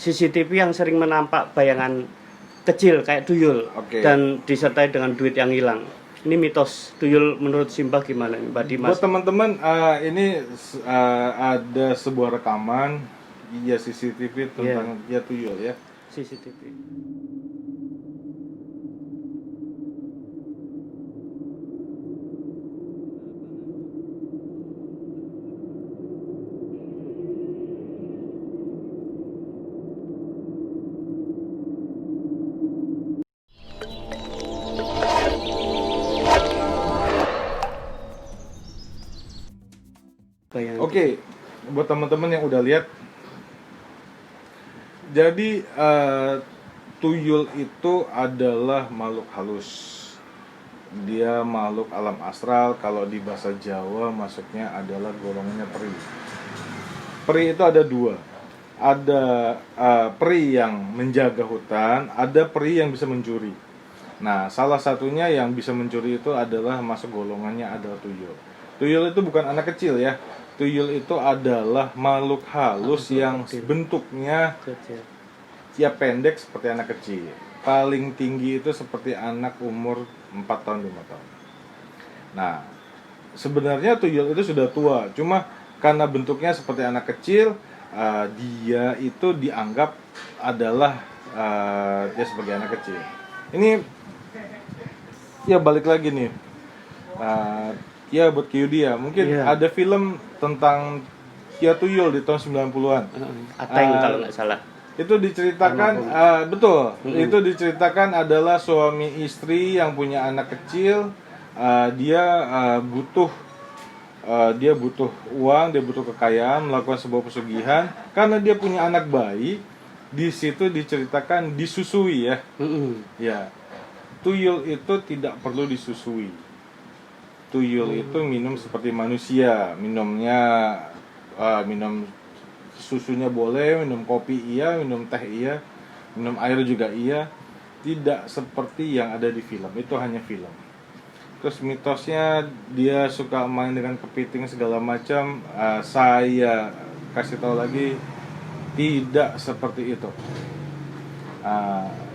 CCTV yang sering menampak bayangan kecil kayak tuyul dan disertai dengan duit yang hilang. Ini mitos tuyul menurut Simbah gimana Mbak Dimas? Buat teman-teman, ini ada sebuah rekaman ya CCTV tentang ya tuyul ya. CCTV. Oke, buat teman-teman yang udah lihat, jadi tuyul itu adalah makhluk halus. Dia makhluk alam astral. Kalau di bahasa Jawa masuknya adalah golongannya peri. Peri itu ada dua. Ada peri yang menjaga hutan, ada peri yang bisa mencuri. Nah, salah satunya yang bisa mencuri itu adalah masuk golongannya adalah tuyul. Tuyul itu bukan anak kecil ya. Tuyul itu adalah makhluk halus yang bentuknya ya pendek seperti anak kecil. Paling tinggi itu seperti anak umur 4 tahun 5 tahun. Nah, sebenarnya tuyul itu sudah tua, cuma karena bentuknya seperti anak kecil, dia itu dianggap adalah dia sebagai anak kecil. Ini ya balik lagi nih. Ya buat Kyudi ya, mungkin ada film tentang ya tuyul di tahun 90-an. Ateng kalau nggak salah. Itu diceritakan betul. Itu diceritakan adalah suami istri yang punya anak kecil. Dia butuh uang, dia butuh kekayaan, melakukan sebuah pesugihan karena dia punya anak bayi. Di situ diceritakan disusui ya. Ya. Tuyul itu tidak perlu disusui. Tuyul itu minum seperti manusia, minum susunya boleh, minum kopi iya, minum teh iya, minum air juga iya. Tidak seperti yang ada di film, itu hanya film. Terus mitosnya dia suka main dengan kepiting segala macam, saya kasih tahu lagi tidak seperti itu.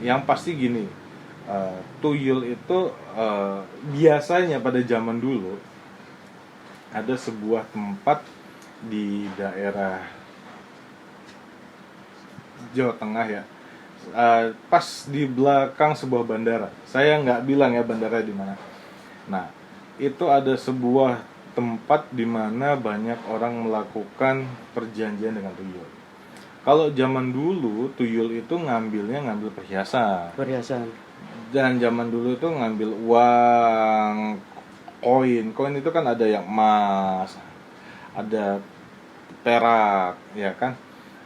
Yang pasti gini, tuyul itu biasanya pada zaman dulu ada sebuah tempat di daerah Jawa Tengah ya, pas di belakang sebuah bandara. Saya nggak bilang ya bandara di mana. Nah, itu ada sebuah tempat di mana banyak orang melakukan perjanjian dengan tuyul. Kalau zaman dulu tuyul itu ngambil perhiasan. Dan zaman dulu itu ngambil uang, koin itu kan ada yang emas, ada perak, ya kan.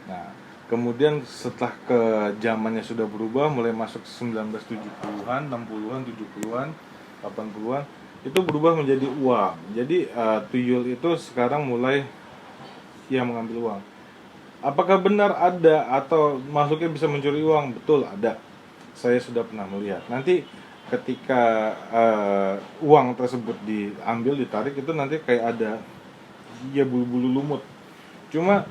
Nah, kemudian setelah ke zamannya sudah berubah, mulai masuk 1970-an, 60-an, 70-an, 80-an, itu berubah menjadi uang. Jadi tuyul itu sekarang mulai mengambil uang. Apakah benar ada atau makhluknya bisa mencuri uang? Betul, ada. Saya sudah pernah melihat. Nanti ketika uang tersebut diambil, ditarik, itu nanti kayak ada bulu-bulu lumut. Cuma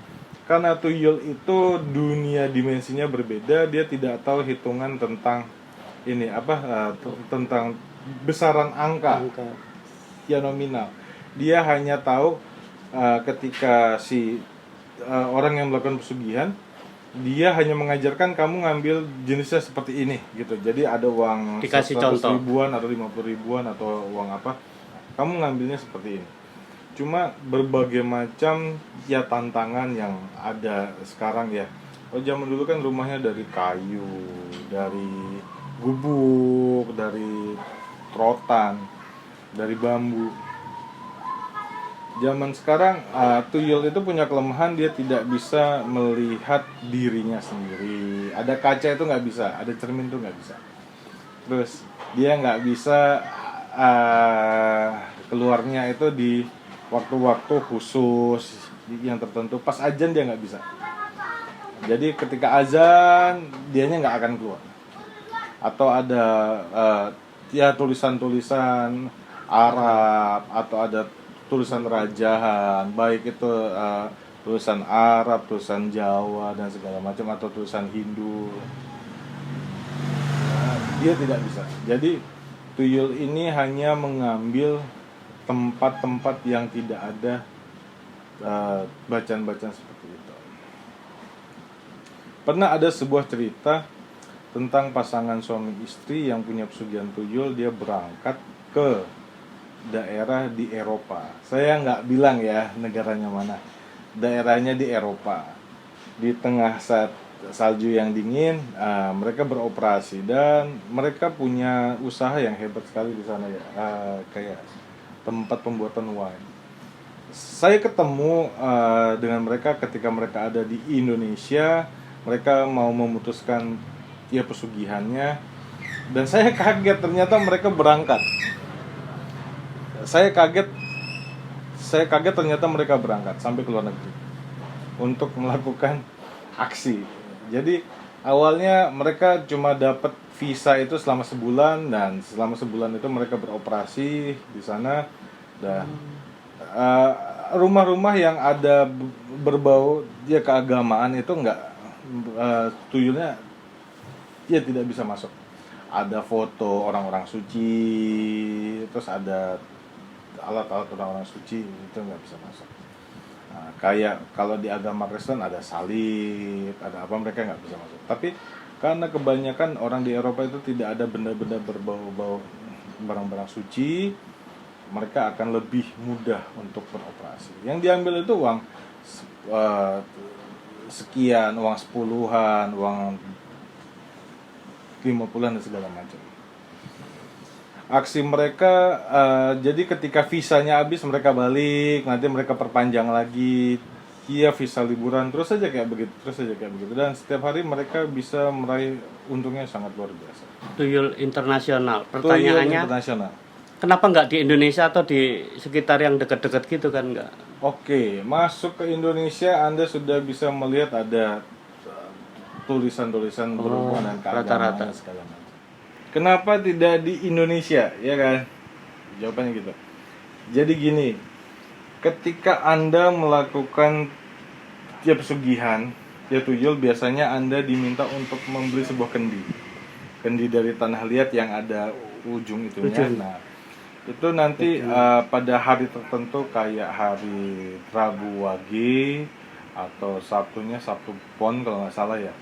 karena tuyul itu dunia dimensinya berbeda, dia tidak tahu hitungan tentang tentang besaran angka ya nominal. Dia hanya tahu ketika si orang yang melakukan pesugihan, dia hanya mengajarkan kamu ngambil jenisnya seperti ini gitu. Jadi ada uang dikasih 100 contoh ribuan atau 50 ribuan atau uang apa, kamu ngambilnya seperti ini. Cuma berbagai macam ya tantangan yang ada sekarang ya. Kalau zaman dulu kan rumahnya dari kayu, dari gubuk, dari rotan, dari bambu. Zaman sekarang tuyul itu punya kelemahan, dia tidak bisa melihat dirinya sendiri. Ada kaca itu nggak bisa, ada cermin itu nggak bisa. Terus dia nggak bisa keluarnya itu di waktu-waktu khusus yang tertentu. Pas azan dia nggak bisa. Jadi ketika azan dianya nggak akan keluar. Atau ada tulisan-tulisan Arab atau ada tulisan rajahan, baik itu tulisan Arab, tulisan Jawa dan segala macam, atau tulisan Hindu. Nah, dia tidak bisa. Jadi tuyul ini hanya mengambil tempat-tempat yang tidak ada bacaan-bacaan seperti itu. Pernah ada sebuah cerita tentang pasangan suami istri yang punya pesugihan tuyul. Dia berangkat ke daerah di Eropa. Saya nggak bilang ya negaranya mana. Daerahnya di Eropa. Di tengah saat salju yang dingin, mereka beroperasi dan mereka punya usaha yang hebat sekali di sana ya, kayak tempat pembuatan wine. Saya ketemu dengan mereka ketika mereka ada di Indonesia. Mereka mau memutuskan ya pesugihannya, dan saya kaget ternyata mereka berangkat. Saya kaget ternyata mereka berangkat sampai ke luar negeri untuk melakukan aksi. Jadi awalnya mereka cuma dapat visa itu selama sebulan, dan selama sebulan itu mereka beroperasi di sana. Dan rumah-rumah yang ada berbau dia keagamaan itu enggak, tuyulnya dia tidak bisa masuk. Ada foto orang-orang suci, terus ada alat-alat orang-orang suci, itu nggak bisa masuk. Nah, kayak kalau di agama Kristen ada salib, ada apa, mereka nggak bisa masuk. Tapi karena kebanyakan orang di Eropa itu tidak ada benda-benda berbau-bau barang-barang suci, mereka akan lebih mudah untuk beroperasi. Yang diambil itu uang sekian, uang 10-an, uang 50-an dan segala macam. Aksi mereka, jadi ketika visanya habis mereka balik, nanti mereka perpanjang lagi, iya visa liburan, terus saja kayak begitu, dan setiap hari mereka bisa meraih untungnya sangat luar biasa. Tuyul internasional. Pertanyaannya, Tuyul internasional. kenapa nggak di Indonesia atau di sekitar yang dekat-dekat gitu kan nggak? Oke, masuk ke Indonesia Anda sudah bisa melihat ada tulisan-tulisan berhubungan dengan keagamaan rata-rata segala macam. Kenapa tidak di Indonesia, ya kan? Jawabannya gitu. Jadi gini, ketika Anda melakukan ya pesugihan, ya tuyul, biasanya Anda diminta untuk membeli sebuah kendi dari tanah liat yang ada ujung itunya. Nah, itu nanti pada hari tertentu kayak hari Rabu Wage atau Sabtunya Sabtu Pon kalau nggak salah ya,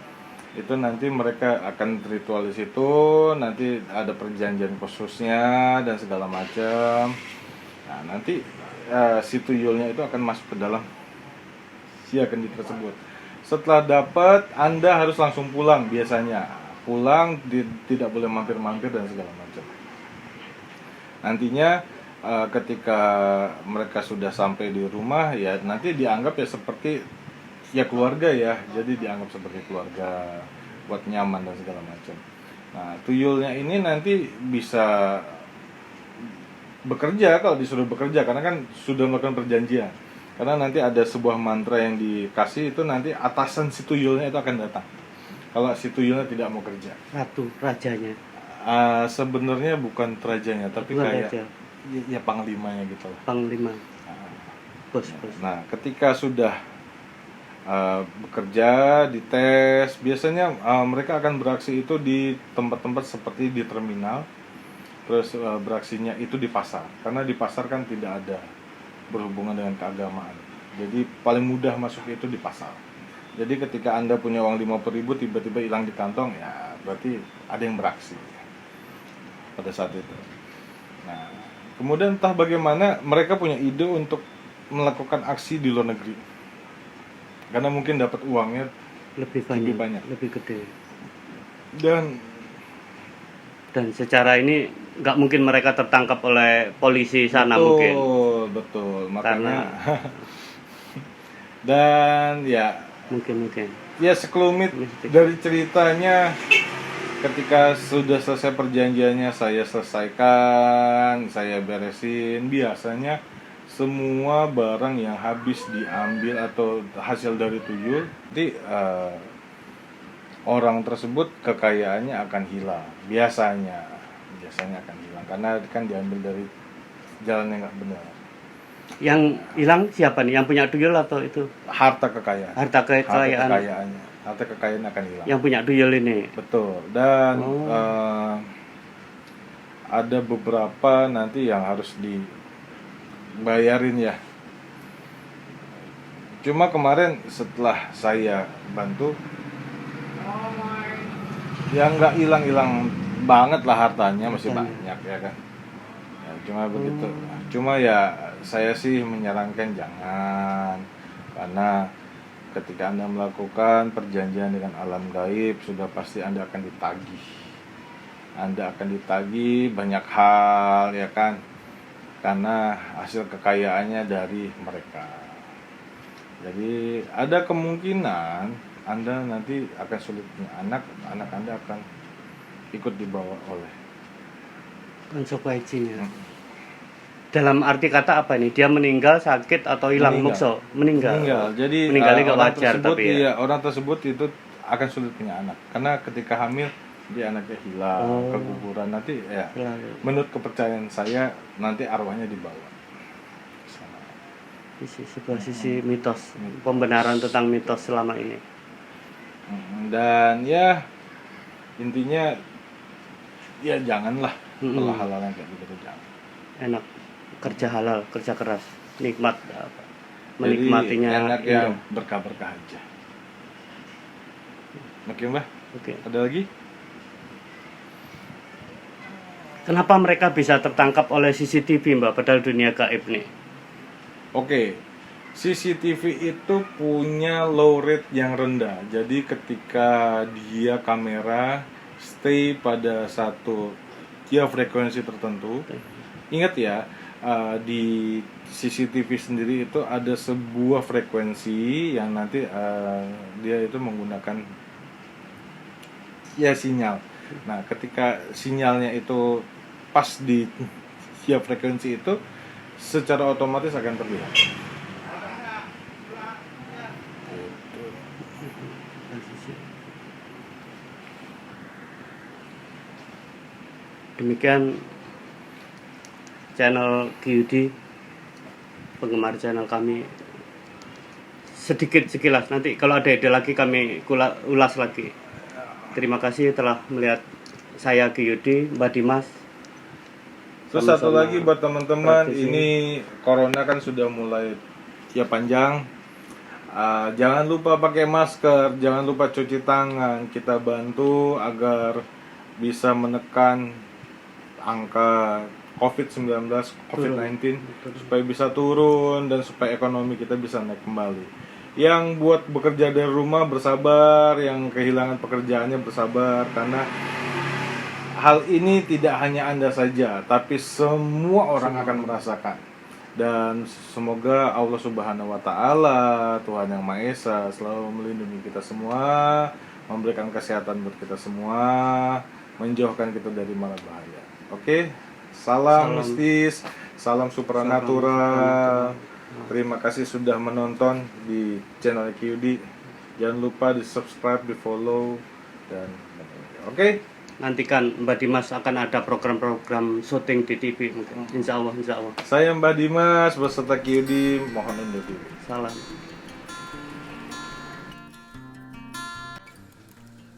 itu nanti mereka akan ritual di situ, nanti ada perjanjian khususnya dan segala macam. Nah, nanti si tuyulnya itu akan masuk ke dalam si kendi tersebut. Setelah dapat, Anda harus langsung pulang biasanya. Pulang, tidak boleh mampir-mampir dan segala macam. Nantinya ketika mereka sudah sampai di rumah, ya nanti dianggap ya seperti ya keluarga ya, jadi dianggap seperti keluarga, buat nyaman dan segala macam. Nah, tuyulnya ini nanti bisa bekerja kalau disuruh bekerja, karena kan sudah melakukan perjanjian. Karena nanti ada sebuah mantra yang dikasih, itu nanti atasan si tuyulnya itu akan datang kalau si tuyulnya tidak mau kerja. Rajanya. Sebenarnya bukan rajanya, tapi bukan kayak raja. Ya panglimanya gitu lah. Panglima. Bos. Nah, ketika sudah bekerja, dites, biasanya mereka akan beraksi itu di tempat-tempat seperti di terminal. Terus beraksinya itu di pasar, karena di pasar kan tidak ada berhubungan dengan keagamaan. Jadi paling mudah masuk itu di pasar. Jadi ketika Anda punya uang 50.000 tiba-tiba hilang di kantong, ya berarti ada yang beraksi pada saat itu. Nah, kemudian entah bagaimana mereka punya ide untuk melakukan aksi di luar negeri, karena mungkin dapat uangnya lebih banyak, lebih gede. Dan secara ini nggak mungkin mereka tertangkap oleh polisi sana. Betul, makanya dan ya mungkin ya sekelumit dari ceritanya, ketika sudah selesai perjanjiannya, saya selesaikan, saya beresin, biasanya semua barang yang habis diambil atau hasil dari tuyul, nanti orang tersebut kekayaannya akan hilang. Biasanya akan hilang karena kan diambil dari jalan yang nggak benar. Yang hilang siapa nih? Yang punya tuyul atau itu? Harta kekayaan. Harta kekayaan. Harta kekayaan akan hilang. Yang punya tuyul ini. Betul. Dan ada beberapa nanti yang harus dibayarin ya. Cuma kemarin setelah saya bantu, ya nggak hilang-hilang banget lah hartanya, masih banyak ya kan. Ya, cuma begitu. Cuma ya saya sih menyarankan jangan, karena ketika Anda melakukan perjanjian dengan alam gaib, sudah pasti Anda akan ditagih. Anda akan ditagih banyak hal ya kan, karena hasil kekayaannya dari mereka. Jadi ada kemungkinan Anda nanti akan sulit punya anak Anda akan ikut dibawa oleh konsekuensinya. Dalam arti kata apa ini? Dia meninggal, sakit atau hilang mukso? Meninggal. Jadi meninggalnya gak wajar tapi ya. Iya, orang tersebut itu akan sulit punya anak karena ketika hamil dia anaknya hilang, keguguran, nanti ya. Menurut kepercayaan saya nanti arwahnya dibawa. Sebuah sisi mitos, pembenaran tentang mitos selama ini. Dan ya intinya ya janganlah halal yang kayak gitu, jangan. Enak kerja halal, kerja keras, nikmat apa? Menikmatinya. Jadi enak yang berkah-berkah aja. Oke Mbak. Oke. Ada lagi? Kenapa mereka bisa tertangkap oleh CCTV Mbak, padahal dunia gaib nih? Oke, CCTV itu punya low rate yang rendah. Jadi ketika dia kamera stay pada satu frekuensi tertentu, ingat ya, di CCTV sendiri itu ada sebuah frekuensi yang nanti dia itu menggunakan ya sinyal. Nah, ketika sinyalnya itu pas di frekuensi itu, secara otomatis akan terlihat. Demikian channel QD, penggemar channel kami, sedikit sekilas. Nanti kalau ada ide lagi kami ulas lagi. Terima kasih telah melihat saya QD, Mbak Dimas. Terus satu lagi buat teman-teman, ini corona kan sudah mulai ya panjang. Jangan lupa pakai masker, jangan lupa cuci tangan. Kita bantu agar bisa menekan angka COVID-19 supaya bisa turun dan supaya ekonomi kita bisa naik kembali. Yang buat bekerja dari rumah bersabar, yang kehilangan pekerjaannya bersabar, karena hal ini tidak hanya Anda saja, tapi semua orang akan merasakan. Dan semoga Allah Subhanahu wa Ta'ala, Tuhan Yang Maha Esa, selalu melindungi kita semua, memberikan kesehatan buat kita semua, menjauhkan kita dari mara bahaya. Oke, salam mistis, salam supranatural. Terima kasih sudah menonton di channel QD. Jangan lupa di subscribe, di follow, dan oke. Nantikan Mbak Dimas akan ada program-program syuting di TV mungkin. Insya Allah. Saya Mbak Dimas beserta QD mohon undur diri. Salam.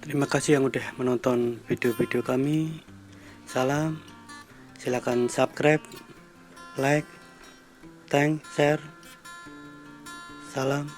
Terima kasih yang udah menonton video-video kami. Salam. Silakan subscribe, like, thank, share. Salam.